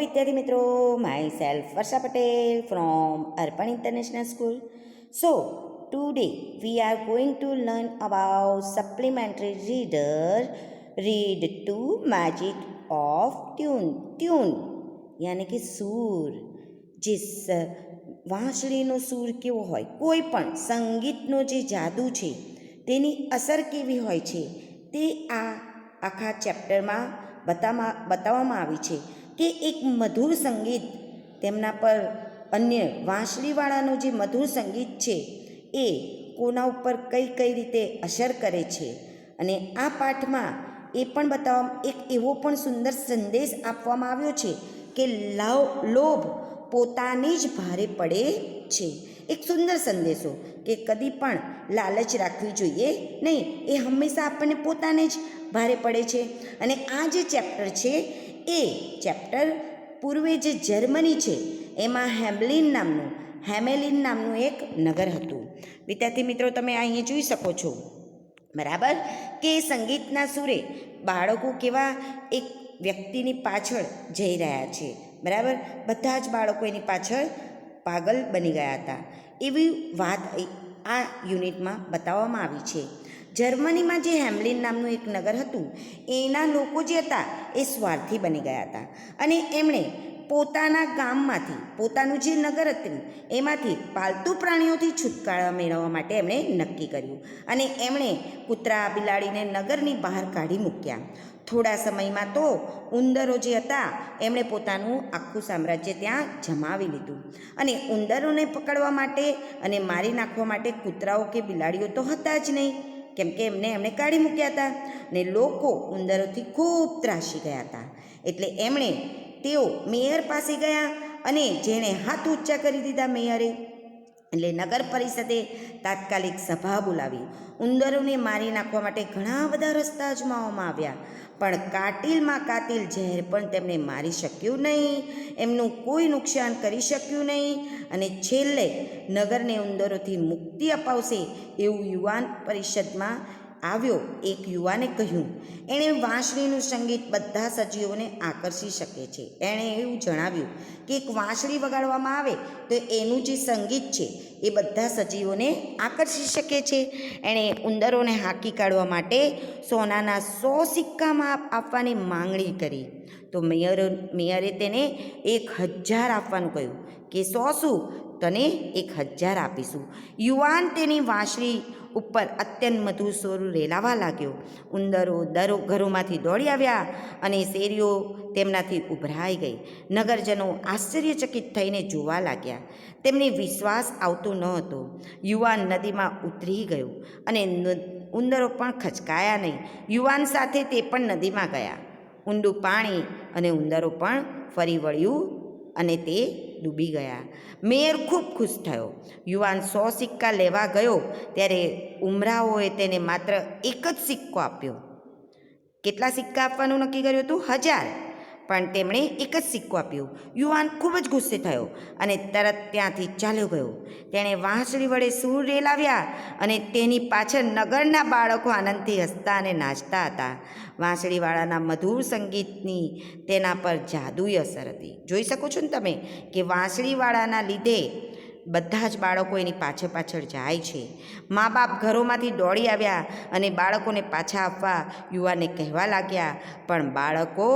વિદ્યાર્થી મિત્રો, myself Varsha Patel from Arpan International School. So today we are going to learn about supplementary reader. Read to Magic of Tune यानी कि सूर. જે વાંસળીનો સૂર કેવો હોય, કોઈ પણ સંગીતનો જે જાદુ છે તેની અસર કેવી હોય છે તે આ આખા ચેપ્ટરમાં બતાવવામાં આવી છે કે એક મધુર સંગીત તેમના પર અન્ય વાંસળીવાળાનું જે મધુર સંગીત છે એ કોના ઉપર કઈ રીતે અસર કરે છે. અને આ પાઠમાં એ પણ એક એવો પણ સુંદર સંદેશ આપવામાં આવ્યો છે કે લોભ પોતાની જ ભારે પડે છે. એક સુંદર સંદેશો કે કદી પણ લાલચ રાખવી જોઈએ નહીં, એ હંમેશા આપણને પોતાને જ ભારે પડે છે. અને આ જે ચેપ્ટર છે એ ચેપ્ટર પૂર્વે જે જર્મની છે એમાં હેમેલિન નામનું એક નગર હતું. વિદ્યાર્થી મિત્રો, તમે અહીંયા જોઈ શકો છો બરાબર કે સંગીતના સુરે બાળકો કેવા એક વ્યક્તિની પાછળ જઈ રહ્યા છે. બરાબર, બધા જ બાળકો એની પાછળ પાગલ બની ગયા હતા. એવી વાત આ યુનિટમાં બતાવવામાં આવી છે. જર્મનીમાં જે હેમલિન નામનું એક નગર હતું એના લોકો જે હતા એ સ્વાર્થી બની ગયા હતા અને એમણે પોતાના ગામમાંથી, પોતાનું જે નગર હતું એમાંથી પાલતુ પ્રાણીઓથી છુટકારા મેળવવા માટે એમણે નક્કી કર્યું અને એમણે કૂતરા બિલાડીને નગરની બહાર કાઢી મૂક્યા. થોડા સમયમાં તો ઉંદરો જે હતા એમણે પોતાનું આખું સામ્રાજ્ય ત્યાં જમાવી લીધું અને ઉંદરોને પકડવા માટે અને મારી નાખવા માટે કૂતરાઓ કે બિલાડીઓ તો હતા જ નહીં, કેમ કે એમણે કાઢી મૂક્યા હતા ને લોકો ઉંદરોથી ખૂબ ત્રાસી ગયા હતા. એટલે તેઓ મેયર પાસે ગયા અને જેણે હાથ ઊંચા કરી દીધા મેયરે, એટલે નગર પરિષદે તાત્કાલિક સભા બોલાવી. ઉંદરોને મારી નાખવા માટે ઘણા બધા રસ્તા અજમાવવામાં આવ્યા, પણ કાતિલમાં કાતિલ ઝેર પણ તેમને મારી શક્યું નહીં, એમનું કોઈ નુકસાન કરી શક્યું નહીં. અને છેલ્લે નગરને ઉંદરોથી મુક્તિ અપાવશે એવું યુવાન પરિષદમાં આવ્યો એક યુવાને કહ્યું. એણે વાંસળીનું સંગીત બધા સજીવોને આકર્ષી શકે છે. એણે એવું જણાવ્યું કે એક વાંસળી વગાડવામાં આવે તો એનું જે સંગીત છે એ બધા સજીવોને આકર્ષી શકે છે. એણે ઉંદરોને હાંકી કાઢવા માટે સોનાના 100 સિક્કામાં આપવાની માંગણી કરી તો મેયરે તેને 1000 આપવાનું કહ્યું કે 100 શું, તને 1000 આપીશું. યુવાન તેની વાંસળી ઉપર અત્યંત મધુર સ્વર રેલાવા લાગ્યો. ઉંદરો ઘરોમાંથી દોડી આવ્યા અને શેરીઓ તેમનાથી ઉભરાઈ ગઈ. નગરજનો આશ્ચર્યચકિત થઈને જોવા લાગ્યા. તેમને વિશ્વાસ આવતો ન હતો. યુવાન નદીમાં ઉતરી ગયો અને ઉંદરો પણ ખચકાયા નહીં. યુવાન સાથે તે પણ નદીમાં ગયા. ઊંડું પાણી અને ઉંદરો પણ ફરી વળ્યું અને તે ડૂબી ગયા. મેયર ખૂબ ખુશ થયો. યુવાન 100 સિક્કા લેવા ગયો ત્યારે ઉમરાઓએ તેને માત્ર 1 જ સિક્કો આપ્યો. કેટલા સિક્કા આપવાનું નક્કી કર્યું હતું? 1000, પણ તેમણે 1 જ સિક્કો આપ્યો. યુવાન ખૂબ જ ગુસ્સે થયો અને તરત ત્યાંથી ચાલ્યો ગયો. તેણે વાંસળી વડે સૂર રેલાવ્યા અને તેની પાછળ નગરના બાળકો આનંદથી હસતા અને નાચતા હતા. વાંસળીવાળાના મધુર સંગીતની તેના પર જાદુઈ અસર હતી. જોઈ શકો છો ને તમે કે વાંસળીવાળાના લીધે બધા જ બાળકો એની પાછળ જાય છે. મા બાપ ઘરોમાંથી દોડી આવ્યા અને બાળકોને પાછા આપવા યુવાનને કહેવા લાગ્યા, પણ બાળકો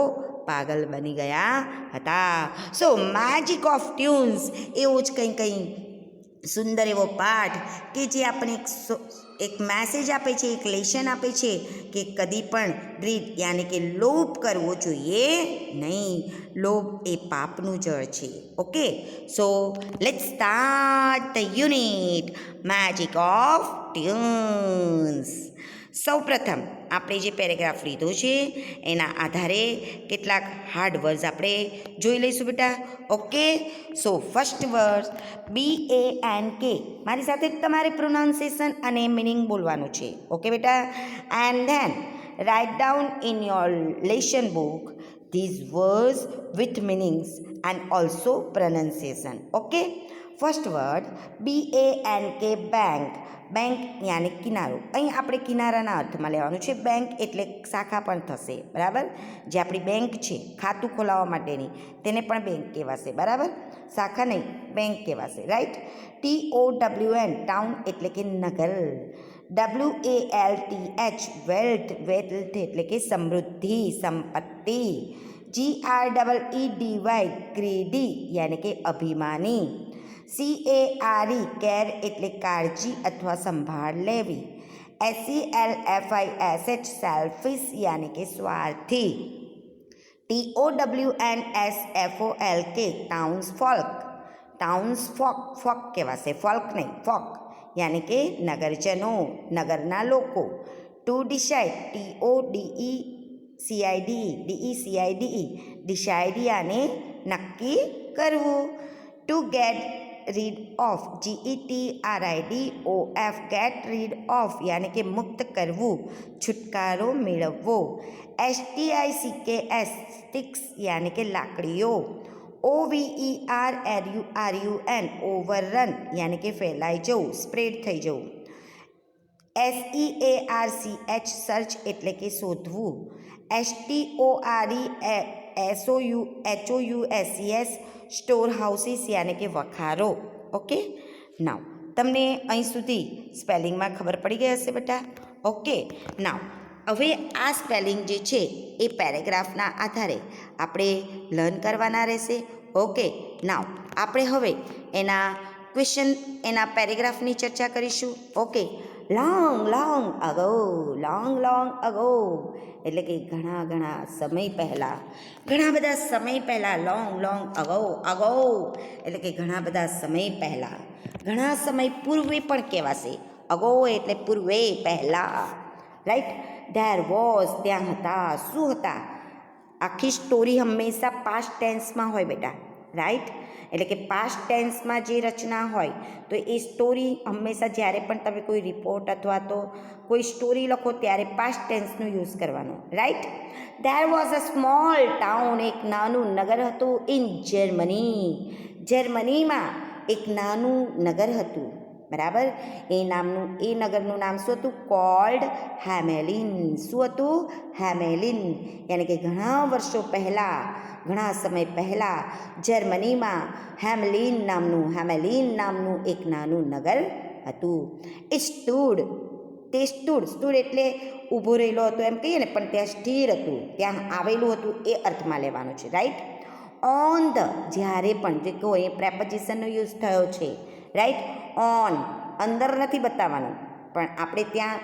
પાગલ બની ગયા હતા. સો મેજિક ઓફ ટ્યુન્સ એવો જ કંઈ સુંદર એવો પાઠ કે જે આપણે એક મેસેજ આપે છે, એક લેસન આપે છે કે કદી પણ ગ્રીડ યાની કે લોભ કરવો જોઈએ નહીં. લોભ એ પાપનું જળ છે. Okay, so let's start the unit magic of tunes. સૌપ્રથમ આપણે જે પેરેગ્રાફ લીધો છે એના આધારે કેટલાક હાર્ડ વર્ડ્સ આપણે જોઈ લઈશું બેટા. Okay, so first word BANK. મારી સાથે તમારે પ્રોનાઉન્સિએશન અને મિનિંગ બોલવાનું છે. ઓકે બેટા, and then write down in your lesson book these words with meanings and also pronunciation. Okay, first word BANK bank, bank યાની કિનારો. અહીં આપણે કિનારાના અર્થમાં લેવાનું છે. બેંક એટલે શાખા પણ થશે, બરાબર. જે આપણી બેંક છે ખાતું ખોલાવવા માટેની, તેને પણ બેંક કહેવાશે, બરાબર. શાખા નહીં, બેંક કહેવાશે, રાઈટ. TOWN ટાઉન એટલે કે નગર. WEALTH વેલ્થ, વેલ્થ એટલે કે સમૃદ્ધિ, સંપત્તિ. GREEDY ગ્રીડી યાની કે અભિમાની. CARE કેર એટલે કાળજી અથવા સંભાળ લેવી. SELFISH સેલ્ફિશ યાની કે સ્વાર્થી. TOWNSFOLK towns folk, towns folk, folk કહેવાશે, ફોલ્ક નહીં, ફોક યાની કે નગરજનો, નગરના લોકો. ટુ ડિસાઇડ DECIDE ડિસાઇડ યાને નક્કી કરવું. To get rid of GETRIDOF get rid of યાની કે મુક્ત કરવું, છુટકારો મેળવવો. STICKS સ્ટિક્સ યાની કે લાકડીઓ. OVERRUN ઓવરરન યાની કે ફેલાઈ જવું, સ્પ્રેડ થઈ જવું. SEARCH સર્ચ એટલે કે શોધવું. STORESOUHOUSES સ્ટોર હાઉસીસ યાની કે વખારો. ઓકે, નાવ તમને અહીં સુધી સ્પેલિંગમાં ખબર પડી ગઈ હશે બેટા. ઓકે, નાવ હવે આ સ્પેલિંગ જે છે એ પેરેગ્રાફના આધારે આપણે લર્ન કરવાના રહેશે. ઓકે, નાવ આપણે હવે એના ક્વેશ્ચન, એના પેરેગ્રાફની ચર્ચા કરીશું. Okay, long long ago, long long ago એટલે કે ઘણા ઘણા સમય પહેલાં, ઘણા બધા સમય પહેલાં. લોંગ લોંગ અગો, અગો એટલે કે ઘણા બધા સમય પહેલાં, ઘણા સમય પૂર્વે પણ કહેવાશે. અગો એટલે પૂર્વે, પહેલાં, રાઈટ. ધેર વોઝ ત્યાં હતા, શું હતા. આખી સ્ટોરી હંમેશા પાસ્ટ ટેન્સમાં હોય બેટા, રાઈટ. એટલે કે પાસ્ટ ટેન્સમાં જે રચના હોય તો એ સ્ટોરી હંમેશા જ્યારે પણ તમે કોઈ રિપોર્ટ અથવા તો કોઈ સ્ટોરી લખો ત્યારે પાસ્ટ ટેન્સનો યુઝ કરવાનો, right. There was a small town એક નાનું નગર હતું. ઇન જર્મની, જર્મનીમાં એક નાનું નગર હતું, બરાબર. એ નગરનું નામ શું હતું? કોલ્ડ હેમેલિન. શું હતું? હેમેલિન. યાની કે ઘણા વર્ષો પહેલાં, ઘણા સમય પહેલાં જર્મનીમાં હેમેલિન નામનું એક નાનું નગર હતું. એ સ્ટૂડ, તે સ્ટૂડ એટલે ઊભો રહેલો હતો એમ કહીએ ને, પણ ત્યાં સ્થિર હતું, ત્યાં આવેલું હતું એ અર્થમાં લેવાનું છે, રાઈટ. ઓન ધ, જ્યારે પણ જે કહો એ પ્રેપોઝિશનનો યુઝ થયો છે, રાઈટ. ઓન અંદર નથી બતાવવાનું, પણ આપણે ત્યાં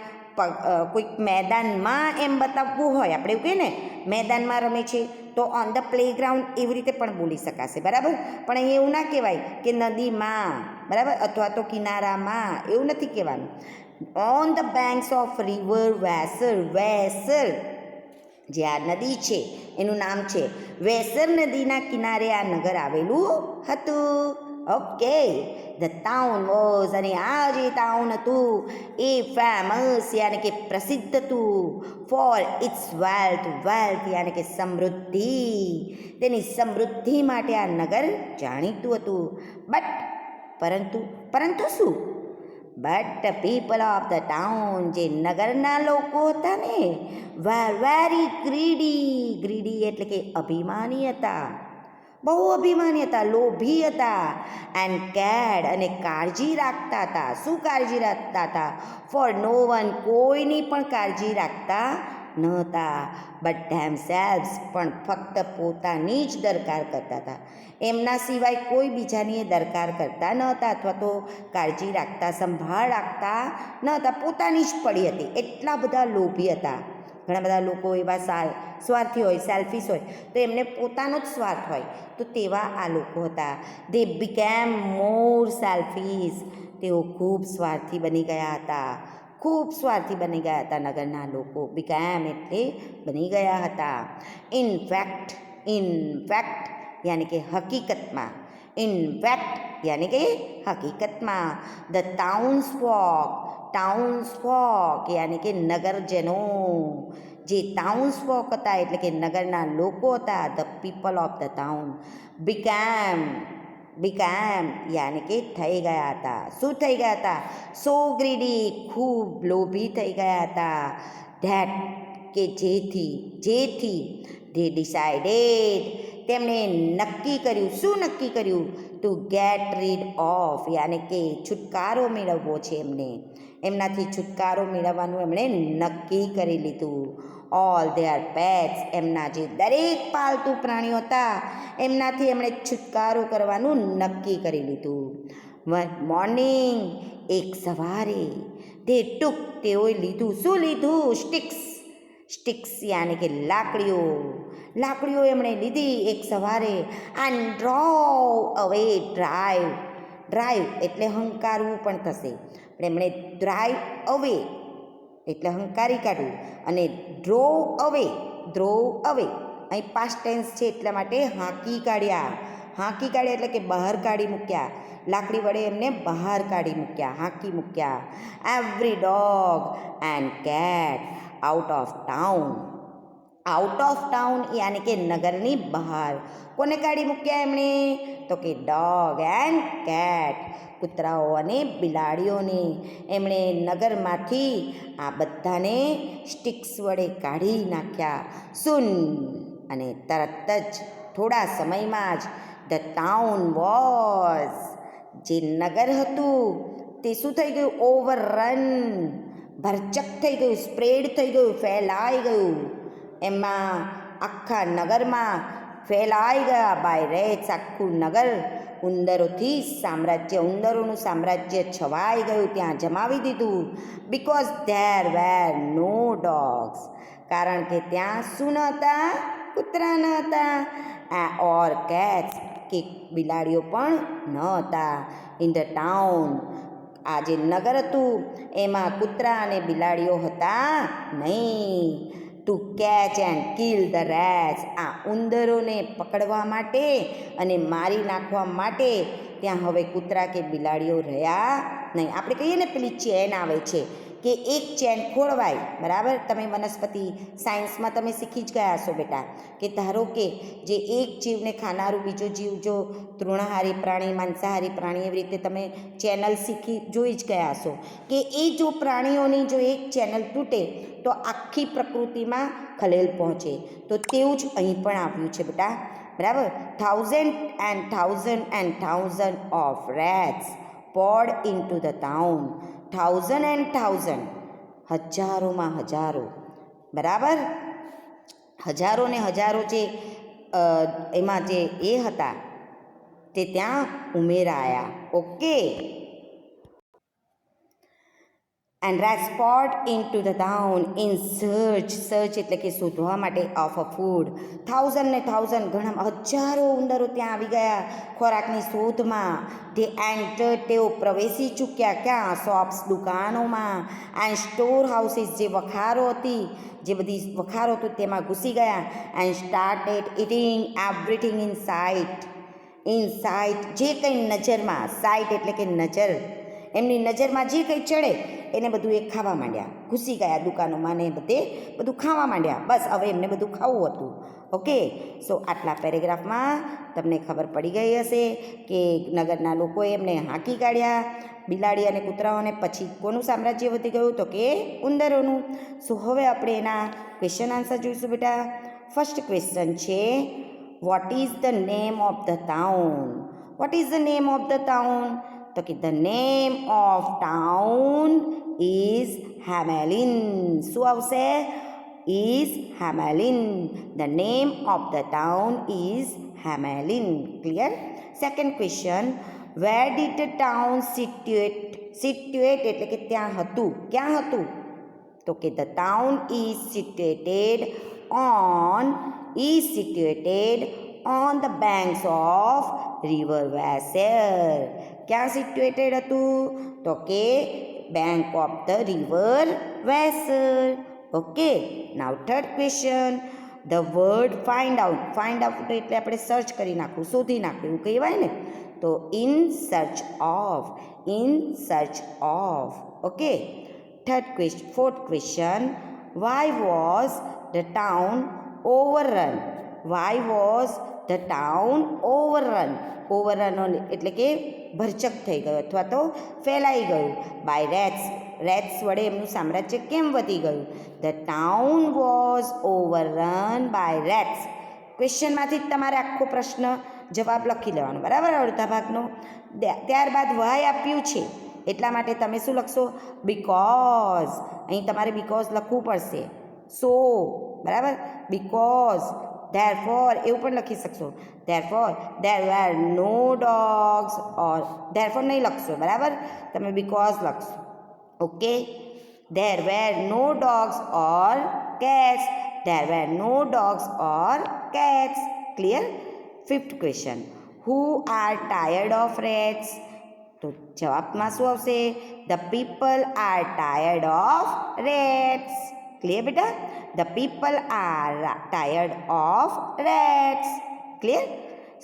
કોઈક મેદાનમાં એમ બતાવવું હોય, આપણે એવું કહીએ ને મેદાનમાં રમે છે તો ઓન ધ પ્લેગ્રાઉન્ડ એવી રીતે પણ બોલી શકાશે, બરાબર. પણ અહીં એવું ના કહેવાય કે નદીમાં, બરાબર, અથવા તો કિનારામાં, એવું નથી કહેવાનું. On the banks of river Weser, Weser જે આ નદી છે એનું નામ છે વેસર. નદીના કિનારે આ નગર આવેલું હતું. ઓકે, ધ ટાઉન વોઝ, અને આ જે ટાઉન હતું એ ફેમસ યાની કે પ્રસિદ્ધ હતું. ફોર ઇટ્સ વેલ્થ, વેલ્થ યાની કે સમૃદ્ધિ, તેની સમૃદ્ધિ માટે આ નગર જાણીતું હતું. બટ, પરંતુ શું? But the people of the town, જે નગરના લોકો હતા ને, વેર વેરી ગ્રીડી, ગ્રીડી એટલે કે અભિમાની હતા, બહુ અભિમાની હતા, લોભી હતા. એન્ડ કેડ, અને કાળજી રાખતા હતા. શું કાળજી રાખતા હતા? ફોર નો વન, કોઈની પણ કાળજી રાખતા નહોતા. બટ ધેમસેલ્વ્સ, પણ ફક્ત પોતાની જ દરકાર કરતા હતા. એમના સિવાય કોઈ બીજાની એ દરકાર કરતા નહોતા, અથવા તો કાળજી રાખતા, સંભાળ રાખતા નહોતા, પોતાની જ પડી હતી. એટલા બધા લોભી હતા. ઘણા બધા લોકો એવા સ્વાર્થી હોય, સેલ્ફિશ હોય, તો એમને પોતાનો જ સ્વાર્થ હોય, તો તેવા આ લોકો હતા. દે બીકેમ મોર સેલ્ફિશ, તેઓ ખૂબ સ્વાર્થી બની ગયા હતા, ખૂબ સ્વાર્થી બની ગયા હતા નગરના લોકો. બીકેમ એટલે બની ગયા હતા. ઇનફેક્ટ, ઇનફેક્ટ યાની કે હકીકતમાં, ઇનફેક્ટ યાની કે હકીકતમાં. The towns folk, towns folk યાની કે નગરજનો, જે ટાઉન્સ ફોક હતા એટલે કે નગરના લોકો હતા. The people of the town became, became યાની કે થઈ ગયા હતા. શું થઈ ગયા હતા? સો ગ્રીડી, ખૂબ લોભી થઈ ગયા હતા. ધેટ કે જેથી they decided તેમણે નક્કી કર્યું. શું નક્કી કર્યું? ટુ ગેટ રીડ ઓફ યાની કે છુટકારો મેળવવો છે એમને. એમનાથી છુટકારો મેળવવાનું એમણે નક્કી કરી લીધું. ઓલ ધેર પેટ્સ એમના જે દરેક પાલતુ પ્રાણીઓ હતા એમનાથી એમણે છુટકારો કરવાનું નક્કી કરી લીધું. મોર્નિંગ એક સવારે તેઓએ લીધું. શું લીધું? સ્ટિક્સ યાની કે લાકડીઓ એમણે લીધી એક સવારે. એન્ડ ડ્રોવ અવે ડ્રાઈવ એટલે હંકારવું પણ થશે, પણ એમણે ડ્રાઈવ અવે એટલે હંકારી કાઢવું, અને ડ્રોવ અવે અહીં પાસ્ટ ટેન્સ છે એટલા માટે હાંકી કાઢ્યા એટલે કે બહાર કાઢી મૂક્યા. લાકડી વડે એમને બહાર કાઢી મૂક્યા, હાંકી મૂક્યા. Every dog and cat out of town યાની કે નગરની બહાર. કોને કાઢી મૂક્યા એમણે? તો કે ડોગ એન્ડ કેટ, કૂતરાઓ અને બિલાડીઓને એમણે નગરમાંથી આ બધાને સ્ટિક્સ વડે કાઢી નાખ્યા. સૂન અને તરત જ થોડા સમયમાં જ ધ ટાઉન વોઝ જે નગર હતું તે શું થઈ ગયું? ઓવરરન ભરચક થઈ ગયું, સ્પ્રેડ થઈ ગયું, ફેલાઈ ગયું. એમાં આખા નગરમાં ફેલાઈ ગયા બાય રેટ્સ, આખું નગર ઉંદરોનું સામ્રાજ્ય છવાઈ ગયું, ત્યાં જમાવી દીધું. Because there were no dogs કારણ કે ત્યાં શું ન હતા? કૂતરા ન હતા. ઓર કેટ્સ કે બિલાડીઓ પણ ન હતા. ઇન ધ ટાઉન આ જે નગર હતું એમાં કૂતરા અને બિલાડીઓ હતા નહીં. To catch and kill the rates આ ઉંદરોને પકડવા માટે અને મારી નાખવા માટે ત્યાં હવે કૂતરા કે બિલાડીઓ રહ્યા નહીં. આપણે કહીએ ને પેલી ચેન આવે છે કે એક ચેન ખોળવાય, બરાબર? તમે વનસ્પતિ સાયન્સમાં તમે શીખી જ ગયા છો બેટા, કે ધારો કે જે એક જીવને ખાનારું બીજો જીવ, જો તૃણાહારી પ્રાણી, માંસાહારી પ્રાણી, એવી રીતે તમે ચેનલ જોઈ જ ગયા છો કે એ જો પ્રાણીઓની જો એક ચેનલ તૂટે તો આખી પ્રકૃતિમાં ખલેલ પહોંચે. તો તેવું જ અહીં પણ આવ્યું છે બેટા, બરાબર? Thousand of rates poured into the town. હજારોમાં હજારો, બરાબર? હજારો ને હજારો જે એમાં જે એ હતા તે ત્યાં ઉમેરાયા. Okay. And rats poured into the town in search એટલે કે શોધવા માટે ઓફ અ ફૂડ. થાઉઝન્ડ ઘણા હજારો ઉંદરો ત્યાં આવી ગયા ખોરાકની શોધમાં. તેઓ પ્રવેશી ચૂક્યા ક્યાં? શોપ્સ દુકાનોમાં. એન્ડ સ્ટોર હાઉસીસ જે વખારો હતી, જે બધી વખારો હતી તેમાં ઘૂસી ગયા. And started eating everything in site જે કંઈ નજરમાં, સાઇટ એટલે કે નજર, એમની નજરમાં જે કંઈ ચડે એને બધું એ ખાવા માંડ્યા. ઘૂસી ગયા દુકાનોમાં ને બધું ખાવા માંડ્યા. બસ હવે એમને બધું ખાવું હતું. ઓકે. સો આટલા પેરેગ્રાફમાં તમને ખબર પડી ગઈ હશે કે નગરના લોકોએ એમને હાંકી કાઢ્યા, બિલાડી અને કૂતરાઓને. પછી કોનું સામ્રાજ્ય વધી ગયું? તો કે ઉંદરોનું. સો હવે આપણે એના ક્વેશ્ચન આન્સર જોઈશું બેટા. ફર્સ્ટ ક્વેશ્ચન છે, what is the name of the town? તો કે the name of town is Hamelin. શું આવશે? Is Hamelin. The name of the town is Hamelin. Clear? Second question, where did the town situate એટલે કે ત્યાં હતું. ક્યાં હતું? તો કે the town is situated on the banks of river Weser. ક્યાં સિટ્યુએટેડ હતું? તો કે bank of the river Weser. Okay. Now third question, the word find out એટલે આપણે સર્ચ કરી નાખવું, શોધી નાખવું એવું કહેવાય ને. તો in search of. Okay. Fourth question, why was the town overrun? The town overrun એટલે કે ભરચક થઈ ગયું અથવા તો ફેલાઈ ગયું બાય રેટ્સ વડે એમનું સામ્રાજ્ય કેમ વધી ગયું? The town was overrun by rats. ક્વેશ્ચનમાંથી જ તમારે આખો પ્રશ્ન જવાબ લખી લેવાનો, બરાબર, અડધા ભાગનો. ત્યારબાદ વાય આપ્યું છે એટલા માટે તમે શું લખશો? બીકોઝ. અહીં તમારે બીકોઝ લખવું પડશે. સો, બરાબર, બીકોઝ. ધેરફોર એવું પણ લખી શકશો. Therefore there were no dogs or therefore નહીં લખશો, બરાબર, તમે બીકોઝ લખશો. Okay. There were no dogs or cats. There were no dogs or cats. Clear? Fifth question, who are tired of rats? તો જવાબમાં શું આવશે? The people are tired of rats. Clear બેટા? The people are tired of rats. Clear?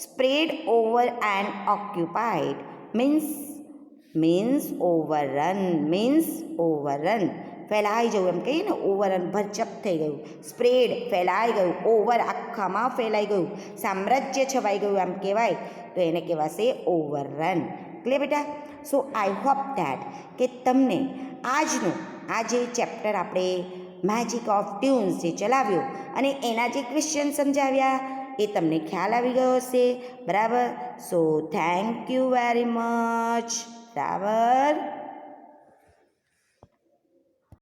Spread over and occupied means overrun. ફેલાઈ જવું એમ કહીએ ને, ઓવરરન ભરચક થઈ ગયું. સ્પ્રેડ ફેલાઈ ગયું, ઓવર આખામાં ફેલાઈ ગયું, સામ્રાજ્ય છવાઈ ગયું એમ કહેવાય, તો એને કહેવાશે ઓવરરન. ક્લિયર બેટા? સો આઈ હોપ ધેટ કે તમને આજનું આ જે ચેપ્ટર આપણે મેજિક ઓફ ટ્યુન્સ જે ચલાવ્યો અને એના જે ક્વેશ્ચન સમજાવ્યા એ તમને ખ્યાલ આવી ગયો હશે, બરાબર. So thank you very much, બરાબર.